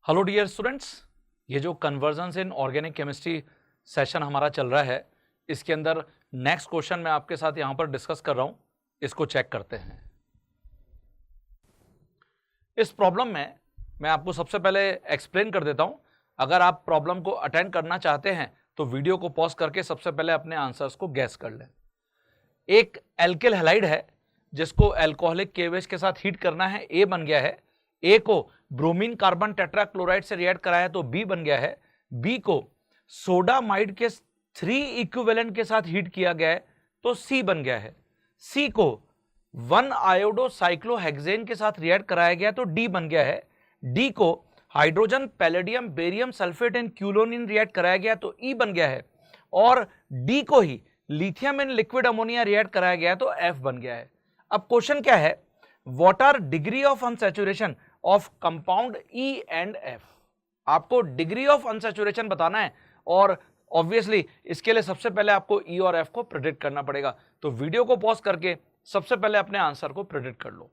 Hello dear students, ये जो convergence in organic chemistry session हमारा चल रहा है, इसके अंदर नेक्स्ट क्वेश्चन मैं आपके साथ यहां पर डिस्कस कर रहा हूं। इसको चेक करते हैं। इस प्रॉब्लम में मैं आपको सबसे पहले एक्सप्लेन कर देता हूं। अगर आप प्रॉब्लम को अटेंड करना चाहते हैं तो वीडियो को पॉज करके सबसे पहले अपने आंसर्स को गैस कर लें। एक एल्किल हैलाइड है जिसको अल्कोहलिक केवेज के साथ हीट करना है, ए बन गया है। ए को ब्रोमीन कार्बन टेट्राक्लोराइड से रिएक्ट कराया तो बी बन गया है। बी को सोडामाइड के 3 इक्विवेलेंट के साथ हीट किया गया है तो सी बन गया है। सी को 1 आयोडोसाइक्लोहेक्सेन के साथ रिएक्ट कराया गया तो डी बन गया है। डी को hydrogen, palladium, barium sulphate and quinoline react कराया गया तो ई बन गया है। और डी को ही lithium and liquid ammonia react कराया गया तो एफ बन गया है। अब क्वेश्चन क्या है, what are degree of unsaturation of compound E and F. आपको डिग्री ऑफ अनसैचुरेशन बताना है और ऑब्वियसली इसके लिए सबसे पहले आपको ई और एफ को प्रेडिक्ट करना पड़ेगा। तो वीडियो को पॉज करके सबसे पहले अपने आंसर को प्रेडिक्ट कर लो।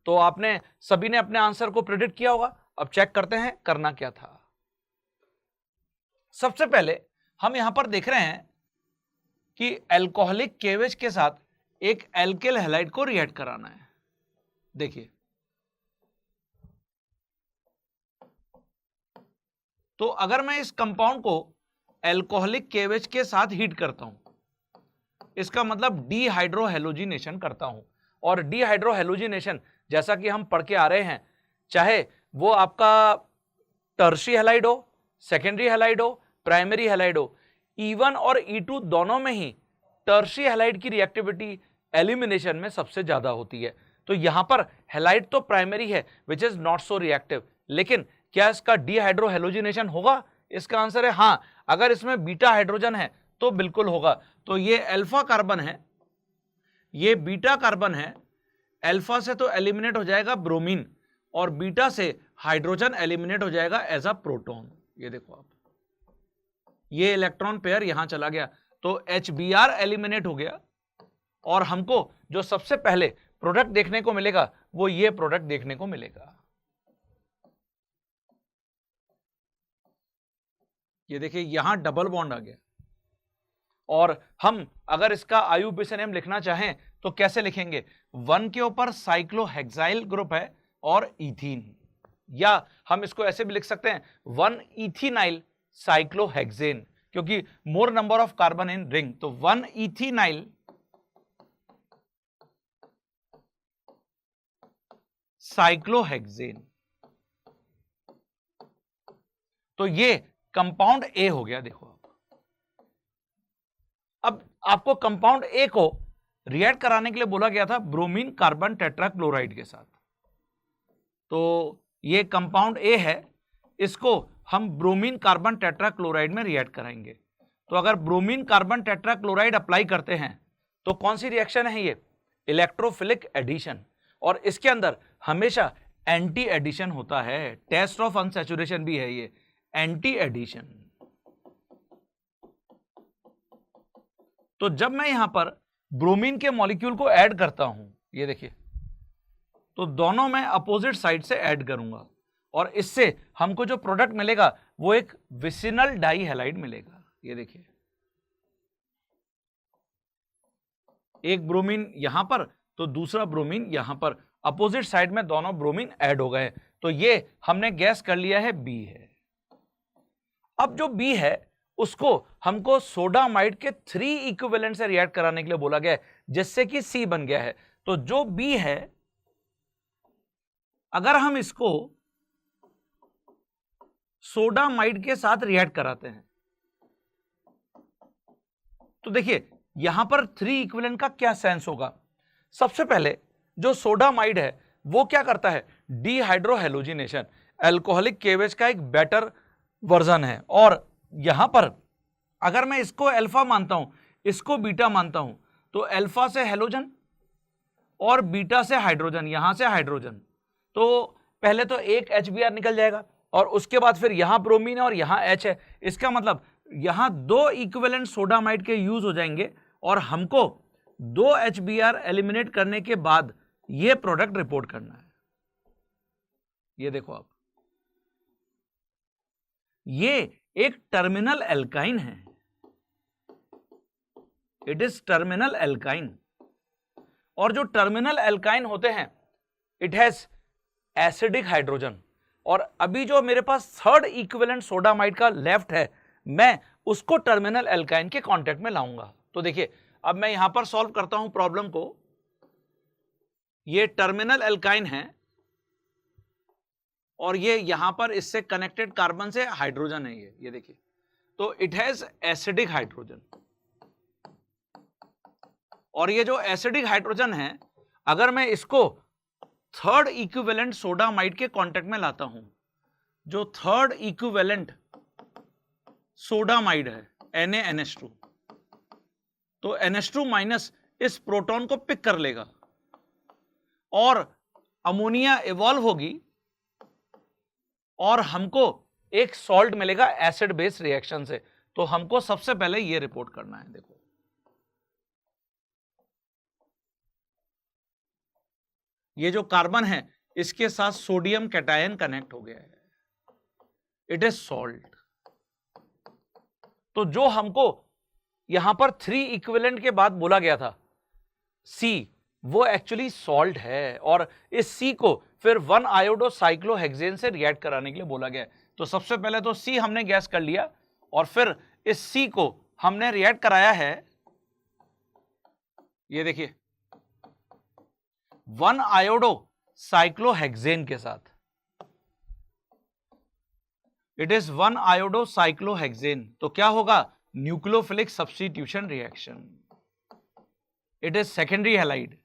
तो आपने सभी ने अपने आंसर को प्रेडिक्ट किया होगा। अब चेक करते हैं करना क्या था। सबसे पहले हम यहां पर देख रहे हैं कि अल्कोहलिक केवेज के साथ एक एल्किल हैलाइड को रिएक्ट कराना है। देखिए, तो अगर मैं इस कंपाउंड को अल्कोहलिक केवेज के साथ हीट करता हूं, इसका मतलब डीहाइड्रोहेलोजिनेशन करता हूं। और डीहाइड्रोहेलोजिनेशन जैसा कि हम पढ़ के आ रहे हैं, चाहे वो आपका टर्शी हैलाइड हो, सेकेंडरी हैलाइड हो, प्राइमरी हैलाइड हो, E1 और E2 दोनों में ही टर्शी हैलाइड की रिएक्टिविटी एलिमिनेशन में सबसे ज्यादा होती है। तो यहां पर हैलाइड तो प्राइमरी है which is not so reactive, लेकिन क्या इसका डीहाइड्रोहेलोजिनेशन होगा? इसका आंसर है हां। अगर इसमें बीटा हाइड्रोजन है तो बिल्कुल होगा। तो ये अल्फा कार्बन है, ये बीटा कार्बन है। अल्फा से तो एलिमिनेट हो जाएगा ब्रोमीन और बीटा से हाइड्रोजन एलिमिनेट हो जाएगा एज अ प्रोटॉन। ये देखो आप, ये इलेक्ट्रॉन पेयर यहां चला गया तो HBr एलिमिनेट हो गया और हमको जो सबसे पहले प्रोडक्ट देखने को मिलेगा वो ये प्रोडक्ट देखने को मिलेगा। ये देखिए, यहां डबल बॉन्ड आ गया। और हम अगर इसका IUPAC लिखना चाहें तो कैसे लिखेंगे? 1 के ऊपर साइक्लोहेक्साइल ग्रुप है और इथीन, या हम इसको ऐसे भी लिख सकते हैं 1 इथेनाइल साइक्लोहेक्सेन, क्योंकि मोर number of carbon in ring. तो 1 इथेनाइल साइक्लोहेक्सेन। तो ये कंपाउंड ए हो गया। देखो अब आपको कंपाउंड ए को रिएक्ट कराने के लिए बोला गया था ब्रोमीन कार्बन टेट्राक्लोराइड के साथ। तो ये कंपाउंड ए है, इसको हम ब्रोमीन कार्बन टेट्राक्लोराइड में रिएक्ट कराएंगे। तो अगर ब्रोमीन कार्बन टेट्राक्लोराइड अप्लाई करते हैं तो कौन सी रिएक्शन है ये? Electrophilic addition. और इसके अंदर हमेशा एंटी एडिशन होता है। टेस्ट ऑफ अनसैचुरेशन भी है ये, एंटी एडिशन। तो जब मैं यहां पर ब्रोमीन के मॉलिक्यूल को ऐड करता हूं, ये देखिए, तो दोनों मैं अपोजिट साइड से ऐड करूंगा और इससे हमको जो प्रोडक्ट मिलेगा वो एक विसिनल डाई हैलाइड मिलेगा। ये देखिए, एक ब्रोमीन यहां पर तो दूसरा ब्रोमीन यहां पर, अपोजिट साइड में दोनों ब्रोमीन ऐड हो गए। तो ये हमने गैस कर लिया है बी है। अब जो बी है उसको हमको सोडामाइड के 3 इक्विवेलेंट से रिएक्ट कराने के लिए बोला गया है, जिससे कि सी बन गया है। तो जो बी है, अगर हम इसको सोडामाइड के साथ रिएक्ट कराते हैं तो देखिए यहां पर 3 इक्विवेलेंट का क्या सेंस होगा। सबसे पहले जो सोडामाइड है वो क्या करता है? डीहाइड्रोहेलोजिनेशन। अल्कोहलिक केवेज का एक बेटर वर्जन है। और यहां पर अगर मैं इसको अल्फा मानता हूं, इसको बीटा मानता हूं, तो अल्फा से हेलोजन और बीटा से हाइड्रोजन, यहां से हाइड्रोजन। तो पहले तो एक HBr निकल जाएगा और उसके बाद फिर यहां ब्रोमीन है और यहां H है। इसका मतलब यहां 2 इक्विवेलेंट सोडामाइड के यूज हो जाएंगे और हमको 2 HBr एलिमिनेट करने के बाद ये प्रोडक्ट रिपोर्ट करना है। ये देखो आप, ये एक टर्मिनल एल्काइन है, इट इज टर्मिनल एल्काइन। और जो टर्मिनल एल्काइन होते हैं इट हैज एसिडिक हाइड्रोजन। और अभी जो मेरे पास थर्ड इक्विवेलेंट सोडामाइड का लेफ्ट है, मैं उसको टर्मिनल एल्काइन के कांटेक्ट में लाऊंगा। तो देखिए अब मैं यहां पर सॉल्व करता हूं प्रॉब्लम को। ये टर्मिनल एल्काइन है और ये यहां पर इससे कनेक्टेड कार्बन से हाइड्रोजन है ये देखिए, तो इट हैज एसिडिक हाइड्रोजन। और ये जो एसिडिक हाइड्रोजन है, अगर मैं इसको थर्ड इक्विवेलेंट सोडामाइड के कांटेक्ट में लाता हूं, जो थर्ड इक्विवेलेंट सोडामाइड है NaNH2, तो NH2 माइनस इस प्रोटॉन को पिक कर लेगा और अमोनिया इवॉल्व होगी और हमको एक सॉल्ट मिलेगा एसिड बेस रिएक्शन से। तो हमको सबसे पहले ये रिपोर्ट करना है। देखो ये जो कार्बन है इसके साथ सोडियम कैटायन कनेक्ट हो गया है, इट इज सॉल्ट। तो जो हमको यहां पर 3 इक्विवेलेंट के बाद बोला गया था C, वो एक्चुअली सॉल्ट है और इस C को फिर 1 आयोडोसाइक्लोहेक्सेन से रिएक्ट कराने के लिए बोला गया है। तो सबसे पहले तो C हमने गैस कर लिया और फिर इस C को हमने रिएक्ट कराया है, ये देखिए 1 आयोडोसाइक्लोहेक्सेन के साथ, इट इज 1 आयोडोसाइक्लोहेक्सेन। तो क्या होगा? Nucleophilic substitution reaction, it is secondary halide.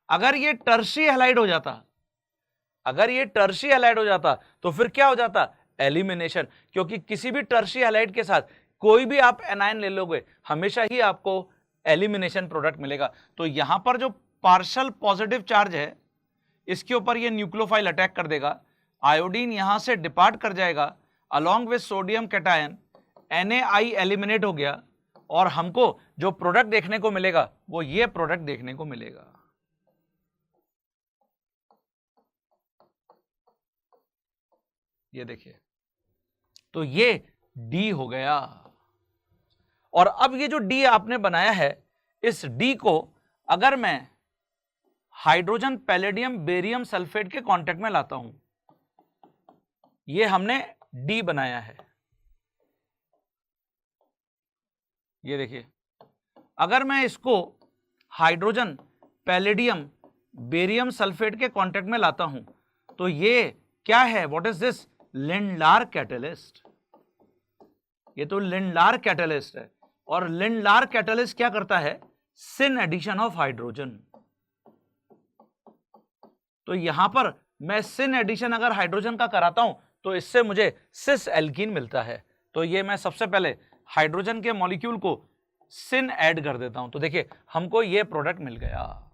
अगर ये टर्शियरी हैलाइड हो जाता, अगर ये टर्शियरी हैलाइड हो जाता तो फिर क्या हो जाता? एलिमिनेशन। क्योंकि किसी भी टर्शियरी हैलाइड के साथ कोई भी आप एनायन ले लोगे हमेशा ही आपको एलिमिनेशन प्रोडक्ट मिलेगा। तो यहां पर जो पार्शियल पॉजिटिव चार्ज है इसके ऊपर ये न्यूक्लियोफाइल अटैक कर देगा, आयोडीन यहां से डिपार्ट कर जाएगा along with sodium cation, Na eliminate हो गया और हमको जो प्रोडक्ट देखने को मिलेगा वो ये प्रोडक्ट देखने को मिलेगा। ये देखिए, तो ये D हो गया। और अब ये जो D आपने बनाया है, इस D को अगर मैं हाइड्रोजन पैलेडियम बेरियम सल्फेट के कांटेक्ट में लाता हूं, ये हमने D बनाया है, ये देखिए। अगर मैं इसको हाइड्रोजन पैलेडियम बेरियम सल्फेट के कांटेक्ट में लाता हूं तो ये क्या है? What is this? Lindlar catalyst. ये तो लिंडलार कैटलिस्ट है और लिंडलार कैटलिस्ट क्या करता है? Syn addition of hydrogen. तो यहां पर मैं सिन एडिशन अगर हाइड्रोजन का कराता हूं तो इससे मुझे सिस एल्कीन मिलता है। तो ये मैं सबसे पहले हाइड्रोजन के मॉलिक्यूल को सिन ऐड कर देता हूं, तो देखिए हमको ये प्रोडक्ट मिल गया।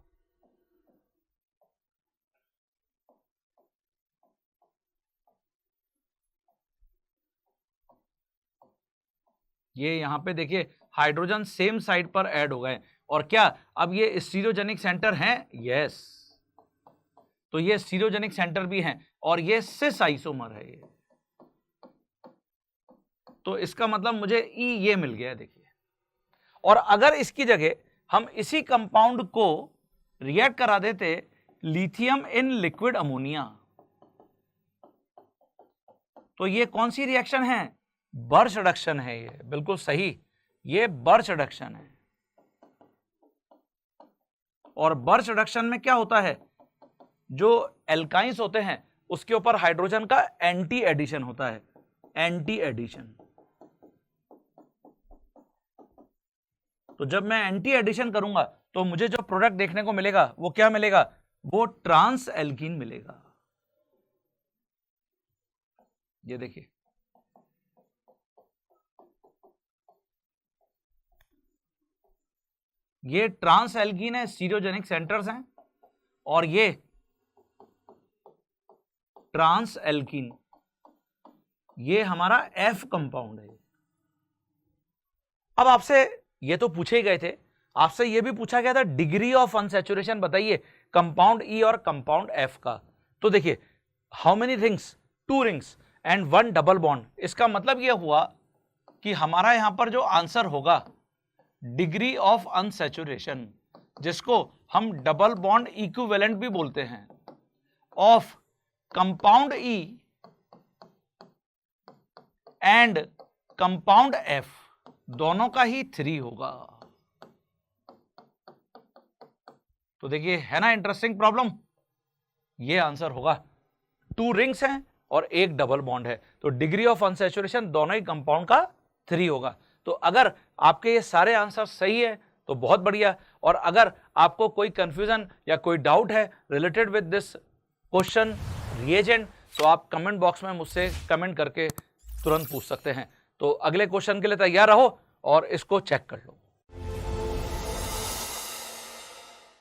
ये यहां पे देखिए हाइड्रोजन सेम साइड पर ऐड हो गए और क्या अब ये स्टीरियोजेनिक सेंटर हैं? यस। तो ये स्टीरियोजेनिक सेंटर भी हैं और ये सिस आइसोमर है ये। तो इसका मतलब मुझे E ये मिल गया, देखिए। और अगर इसकी जगह हम इसी कंपाउंड को रिएक्ट करा देते लिथियम इन लिक्विड अमोनिया, तो ये कौन सी रिएक्शन है? बर्च रिडक्शन है। ये बिल्कुल सही, ये बर्च रिडक्शन है। और बर्च रिडक्शन में क्या होता है? जो एल्काइंस होते हैं उसके ऊपर हाइड्रोजन का एंटी एडिशन होता है, एंटी एडिशन। तो जब मैं एंटी एडिशन करूंगा तो मुझे जो प्रोडक्ट देखने को मिलेगा वो क्या मिलेगा? वो ट्रांस एल्कीन मिलेगा। ये देखिए, ये ट्रांस एल्कीन है, स्टीरियोजेनिक सेंटर्स हैं, और ये ट्रांस एल्कीन, ये हमारा F कंपाउंड है। अब आपसे ये तो पूछे ही गए थे, आपसे ये भी पूछा गया था डिग्री ऑफ अनसैचुरेशन बताइए कंपाउंड E और कंपाउंड F का। तो देखिए, how many rings? 2 rings and 1 double bond, इसका मतलब यह हुआ कि हमारा यहां पर जो आंसर होगा डिग्री ऑफ अनसैचुरेशन, जिसको हम डबल बॉन्ड इक्विवेलेंट भी बोलते हैं, of compound E and compound F, दोनों का ही 3 होगा। तो देखिए है ना इंटरेस्टिंग प्रॉब्लम, ये आंसर होगा। 2 रिंग्स हैं और एक डबल बॉन्ड है, तो डिग्री ऑफ अनसैचुरेशन दोनों ही कंपाउंड का 3 होगा। तो अगर आपके ये सारे आंसर सही है तो बहुत बढ़िया, और अगर आपको कोई कंफ्यूजन या कोई डाउट है related with this question reagent, तो आप कमेंट बॉक्स में मुझसे कमेंट करके तुरंत पूछ सकते हैं। तो अगले क्वेश्चन के लिए तैयार रहो और इसको चेक कर लो।